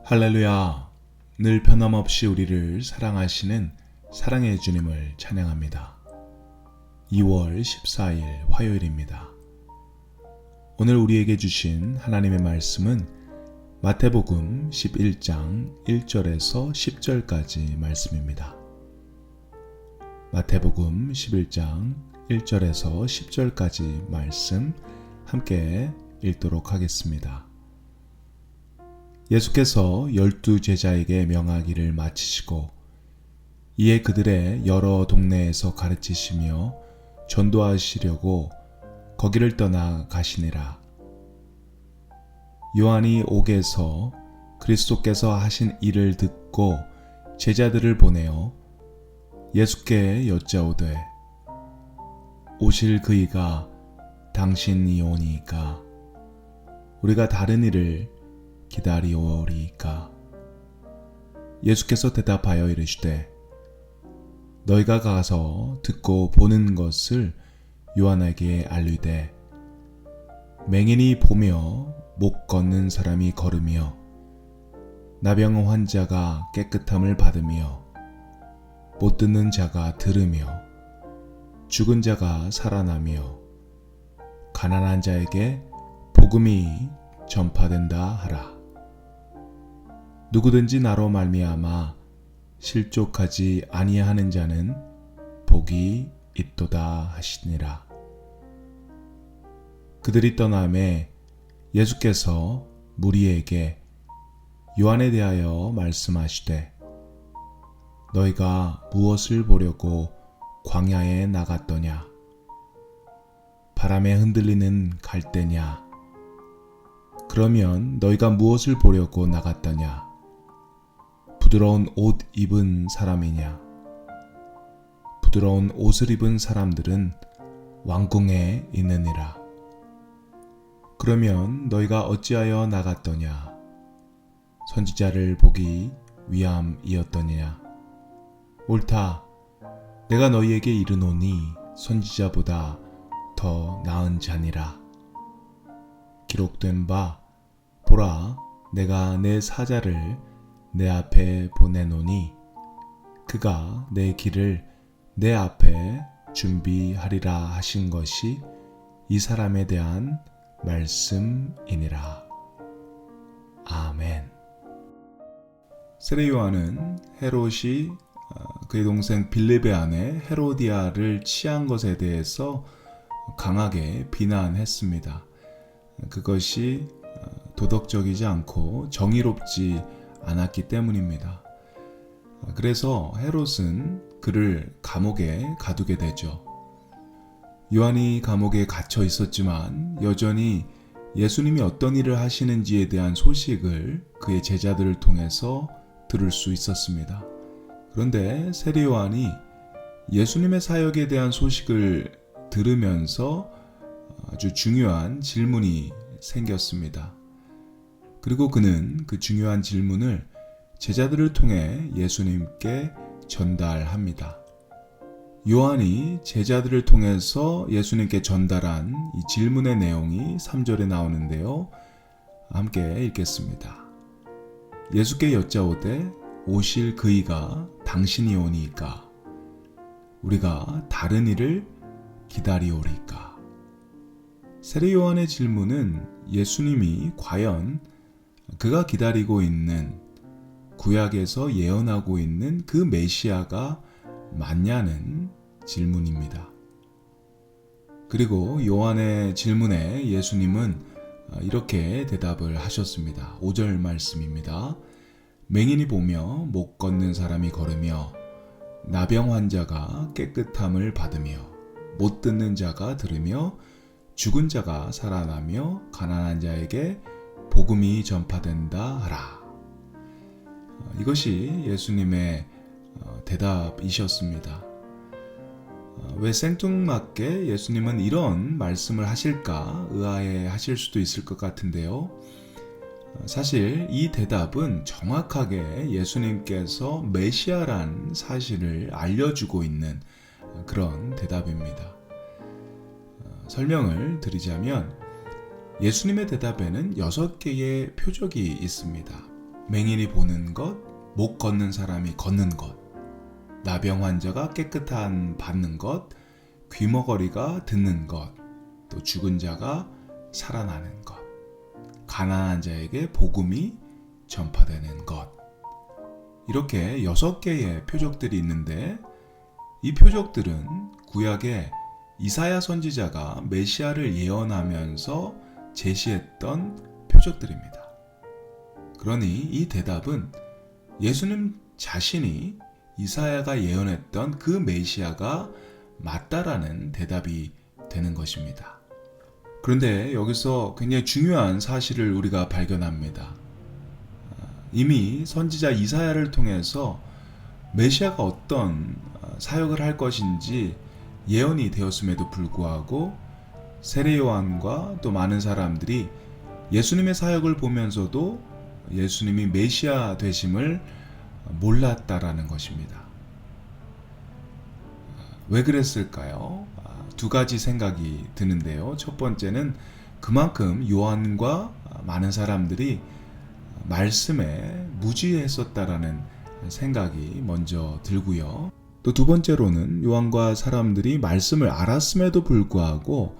할렐루야! 늘 변함없이 우리를 사랑하시는 사랑의 주님을 찬양합니다. 2월 14일 화요일입니다. 오늘 우리에게 주신 하나님의 말씀은 마태복음 11장 1절에서 10절까지 말씀입니다. 마태복음 11장 1절에서 10절까지 말씀 함께 읽도록 하겠습니다. 예수께서 12 제자에게 명하기를 마치시고 이에 그들의 여러 동네에서 가르치시며 전도하시려고 거기를 떠나 가시니라. 요한이 옥에서 그리스도께서 하신 일을 듣고 제자들을 보내어 예수께 여짜오되 오실 그이가 당신이 오니까 우리가 다른 일을 기다리오리이까. 예수께서 대답하여 이르시되 너희가 가서 듣고 보는 것을 요한에게 알리되 맹인이 보며 못 걷는 사람이 걸으며 나병 환자가 깨끗함을 받으며 못 듣는 자가 들으며 죽은 자가 살아나며 가난한 자에게 복음이 전파된다 하라. 누구든지 나로 말미암아 실족하지 아니하는 자는 복이 있도다 하시니라. 그들이 떠나매 예수께서 무리에게 요한에 대하여 말씀하시되 너희가 무엇을 보려고 광야에 나갔더냐? 바람에 흔들리는 갈대냐? 그러면 너희가 무엇을 보려고 나갔더냐? 부드러운 옷 입은 사람이냐? 부드러운 옷을 입은 사람들은 왕궁에 있느니라. 그러면 너희가 어찌하여 나갔더냐? 선지자를 보기 위함이었더냐? 옳다. 내가 너희에게 이르노니 선지자보다 더 나은 자니라. 기록된 바 보라, 내가 내 사자를 내 앞에 보내노니 그가 내 길을 내 앞에 준비하리라 하신 것이 이 사람에 대한 말씀이니라. 아멘. 세례 요한은 헤롯이 그의 동생 빌립의 아내 헤로디아를 취한 것에 대해서 강하게 비난했습니다. 그것이 도덕적이지 않고 정의롭지 않았기 때문입니다. 그래서 헤롯은 그를 감옥에 가두게 되죠. 요한이 감옥에 갇혀 있었지만 여전히 예수님이 어떤 일을 하시는지에 대한 소식을 그의 제자들을 통해서 들을 수 있었습니다. 그런데 세례 요한이 예수님의 사역에 대한 소식을 들으면서 아주 중요한 질문이 생겼습니다. 그리고 그는 그 중요한 질문을 제자들을 통해 예수님께 전달합니다. 요한이 제자들을 통해서 예수님께 전달한 이 질문의 내용이 3절에 나오는데요. 함께 읽겠습니다. 예수께 여짜오되 오실 그이가 당신이 오니까 우리가 다른 일을 기다리오리까. 세례 요한의 질문은 예수님이 과연 그가 기다리고 있는 구약에서 예언하고 있는 그 메시아가 맞냐는 질문입니다. 그리고 요한의 질문에 예수님은 이렇게 대답을 하셨습니다. 5절 말씀입니다. 맹인이 보며 못 걷는 사람이 걸으며 나병 환자가 깨끗함을 받으며 못 듣는 자가 들으며 죽은 자가 살아나며 가난한 자에게 복음이 전파된다 하라. 이것이 예수님의 대답이셨습니다. 왜 생뚱맞게 예수님은 이런 말씀을 하실까 의아해 하실 수도 있을 것 같은데요. 사실 이 대답은 정확하게 예수님께서 메시아란 사실을 알려주고 있는 그런 대답입니다. 설명을 드리자면 예수님의 대답에는 6개의 표적이 있습니다. 맹인이 보는 것, 못 걷는 사람이 걷는 것, 나병 환자가 깨끗한 받는 것, 귀머거리가 듣는 것, 또 죽은 자가 살아나는 것, 가난한 자에게 복음이 전파되는 것. 이렇게 6개의 표적들이 있는데 이 표적들은 구약의 이사야 선지자가 메시아를 예언하면서 제시했던 표적들입니다. 그러니 이 대답은 예수님 자신이 이사야가 예언했던 그 메시아가 맞다라는 대답이 되는 것입니다. 그런데 여기서 굉장히 중요한 사실을 우리가 발견합니다. 이미 선지자 이사야를 통해서 메시아가 어떤 사역을 할 것인지 예언이 되었음에도 불구하고 세례 요한과 또 많은 사람들이 예수님의 사역을 보면서도 예수님이 메시아 되심을 몰랐다라는 것입니다. 왜 그랬을까요? 2가지 생각이 드는데요. 첫 번째는 그만큼 요한과 많은 사람들이 말씀에 무지했었다라는 생각이 먼저 들고요. 또 2번째로는 요한과 사람들이 말씀을 알았음에도 불구하고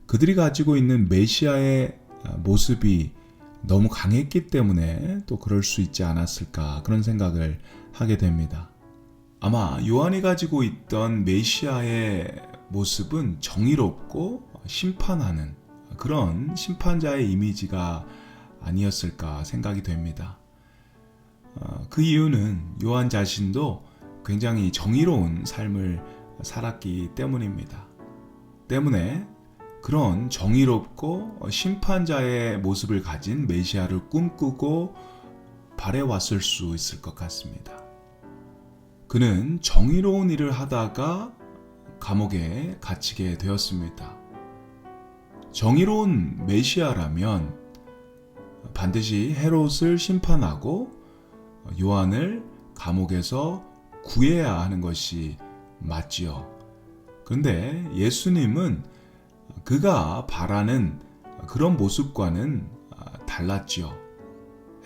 그들이 가지고 있는 메시아의 모습이 너무 강했기 때문에 또 그럴 수 있지 않았을까, 그런 생각을 하게 됩니다. 아마 요한이 가지고 있던 메시아의 모습은 정의롭고 심판하는 그런 심판자의 이미지가 아니었을까 생각이 됩니다. 그 이유는 요한 자신도 굉장히 정의로운 삶을 살았기 때문입니다. 때문에 그런 정의롭고 심판자의 모습을 가진 메시아를 꿈꾸고 바래왔을 수 있을 것 같습니다. 그는 정의로운 일을 하다가 감옥에 갇히게 되었습니다. 정의로운 메시아라면 반드시 헤롯을 심판하고 요한을 감옥에서 구해야 하는 것이 맞지요. 그런데 예수님은 그가 바라는 그런 모습과는 달랐지요.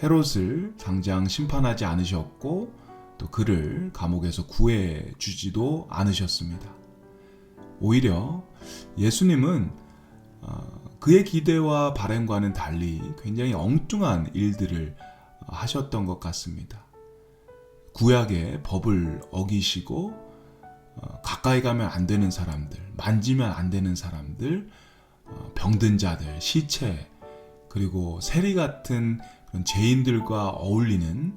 헤롯을 당장 심판하지 않으셨고 또 그를 감옥에서 구해주지도 않으셨습니다. 오히려 예수님은 그의 기대와 바람과는 달리 굉장히 엉뚱한 일들을 하셨던 것 같습니다. 구약의 법을 어기시고 가까이 가면 안 되는 사람들, 만지면 안 되는 사람들, 병든 자들, 시체, 그리고 세리 같은 그런 죄인들과 어울리는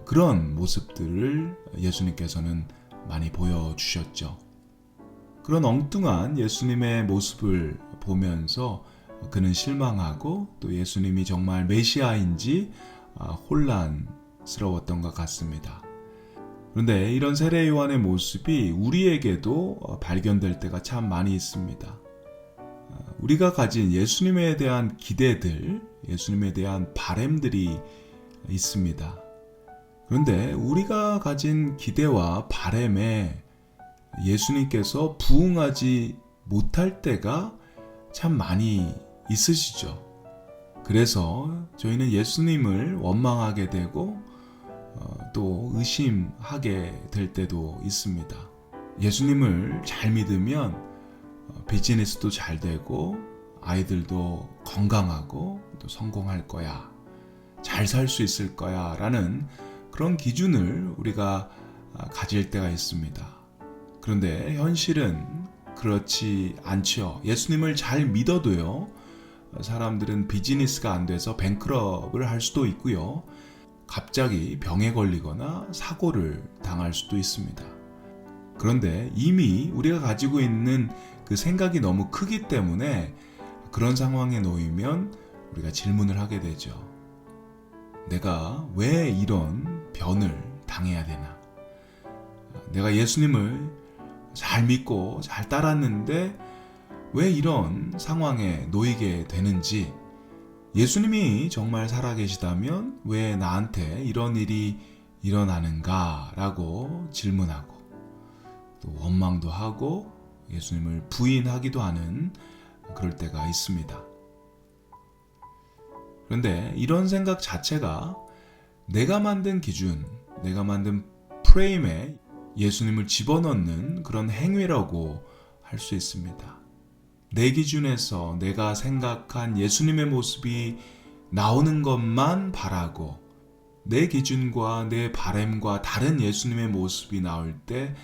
그런 모습들을 예수님께서는 많이 보여주셨죠. 그런 엉뚱한 예수님의 모습을 보면서 그는 실망하고 또 예수님이 정말 메시아인지 혼란스러웠던 것 같습니다. 그런데 이런 세례 요한의 모습이 우리에게도 발견될 때가 참 많이 있습니다. 우리가 가진 예수님에 대한 기대들, 예수님에 대한 바램들이 있습니다. 그런데 우리가 가진 기대와 바램에 예수님께서 부응하지 못할 때가 참 많이 있으시죠. 그래서 저희는 예수님을 원망하게 되고 또 의심하게 될 때도 있습니다. 예수님을 잘 믿으면 비즈니스도 잘 되고 아이들도 건강하고 또 성공할 거야, 잘 살 수 있을 거야 라는 그런 기준을 우리가 가질 때가 있습니다. 그런데 현실은 그렇지 않죠. 예수님을 잘 믿어도요, 사람들은 비즈니스가 안 돼서 뱅크럽을 할 수도 있고요, 갑자기 병에 걸리거나 사고를 당할 수도 있습니다. 그런데 이미 우리가 가지고 있는 그 생각이 너무 크기 때문에 그런 상황에 놓이면 우리가 질문을 하게 되죠. 내가 왜 이런 변을 당해야 되나? 내가 예수님을 잘 믿고 잘 따랐는데 왜 이런 상황에 놓이게 되는지, 예수님이 정말 살아계시다면 왜 나한테 이런 일이 일어나는가 라고 질문하고 또 원망도 하고 예수님을 부인하기도 하는 그럴 때가 있습니다. 그런데 이런 생각 자체가 내가 만든 기준, 내가 만든 프레임에 예수님을 집어넣는 그런 행위라고 할 수 있습니다. 내 기준에서 내가 생각한 예수님의 모습이 나오는 것만 바라고 내 기준과 내 바램과 다른 예수님의 모습이 나올 때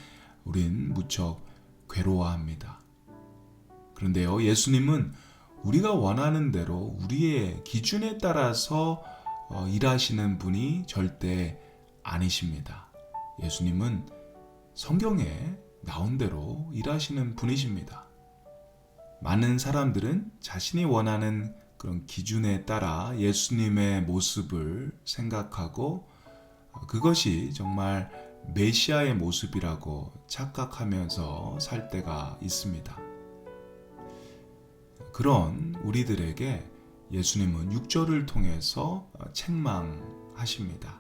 우린 무척 괴로워합니다. 그런데요, 예수님은 우리가 원하는 대로 우리의 기준에 따라서 일하시는 분이 절대 아니십니다. 예수님은 성경에 나온 대로 일하시는 분이십니다. 많은 사람들은 자신이 원하는 그런 기준에 따라 예수님의 모습을 생각하고 그것이 정말 메시아의 모습이라고 착각하면서 살 때가 있습니다. 그런 우리들에게 예수님은 6절을 통해서 책망하십니다.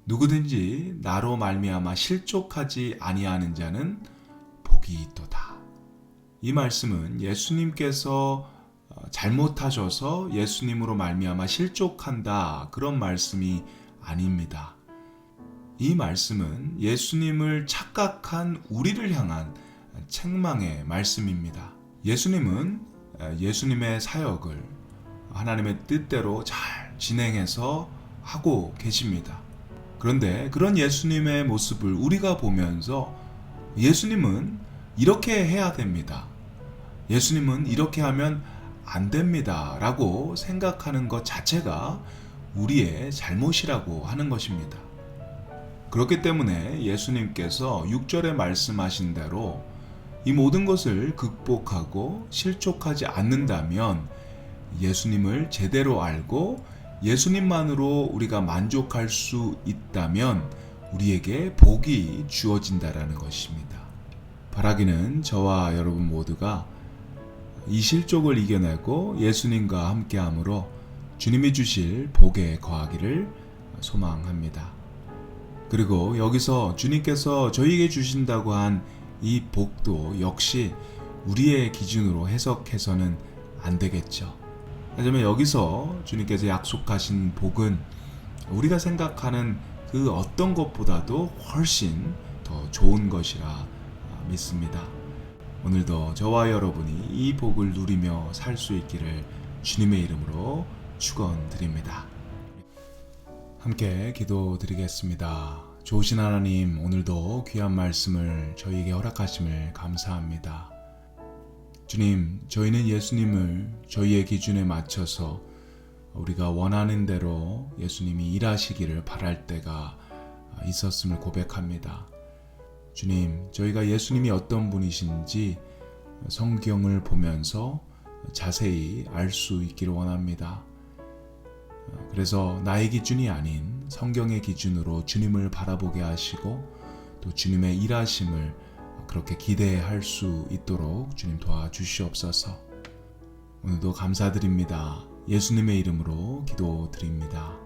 누구든지 나로 말미암아 실족하지 아니하는 자는 복이 있도다. 이 말씀은 예수님께서 잘못하셔서 예수님으로 말미암아 실족한다, 그런 말씀이 아닙니다. 이 말씀은 예수님을 착각한 우리를 향한 책망의 말씀입니다. 예수님은 예수님의 사역을 하나님의 뜻대로 잘 진행해서 하고 계십니다. 그런데 그런 예수님의 모습을 우리가 보면서 예수님은 이렇게 해야 됩니다, 예수님은 이렇게 하면 안 됩니다 라고 생각하는 것 자체가 우리의 잘못이라고 하는 것입니다. 그렇기 때문에 예수님께서 6절에 말씀하신 대로 이 모든 것을 극복하고 실족하지 않는다면 예수님을 제대로 알고 예수님만으로 우리가 만족할 수 있다면 우리에게 복이 주어진다라는 것입니다. 바라기는 저와 여러분 모두가 이 실족을 이겨내고 예수님과 함께함으로 주님이 주실 복에 거하기를 소망합니다. 그리고 여기서 주님께서 저희에게 주신다고 한 이 복도 역시 우리의 기준으로 해석해서는 안 되겠죠. 하지만 여기서 주님께서 약속하신 복은 우리가 생각하는 그 어떤 것보다도 훨씬 더 좋은 것이라 믿습니다. 오늘도 저와 여러분이 이 복을 누리며 살 수 있기를 주님의 이름으로 축원드립니다. 함께 기도드리겠습니다. 좋으신 하나님, 오늘도 귀한 말씀을 저희에게 허락하심을 감사합니다. 주님, 저희는 예수님을 저희의 기준에 맞춰서 우리가 원하는 대로 예수님이 일하시기를 바랄 때가 있었음을 고백합니다. 주님, 저희가 예수님이 어떤 분이신지 성경을 보면서 자세히 알 수 있기를 원합니다. 그래서 나의 기준이 아닌 성경의 기준으로 주님을 바라보게 하시고 또 주님의 일하심을 그렇게 기대할 수 있도록 주님 도와주시옵소서. 오늘도 감사드립니다. 예수님의 이름으로 기도드립니다.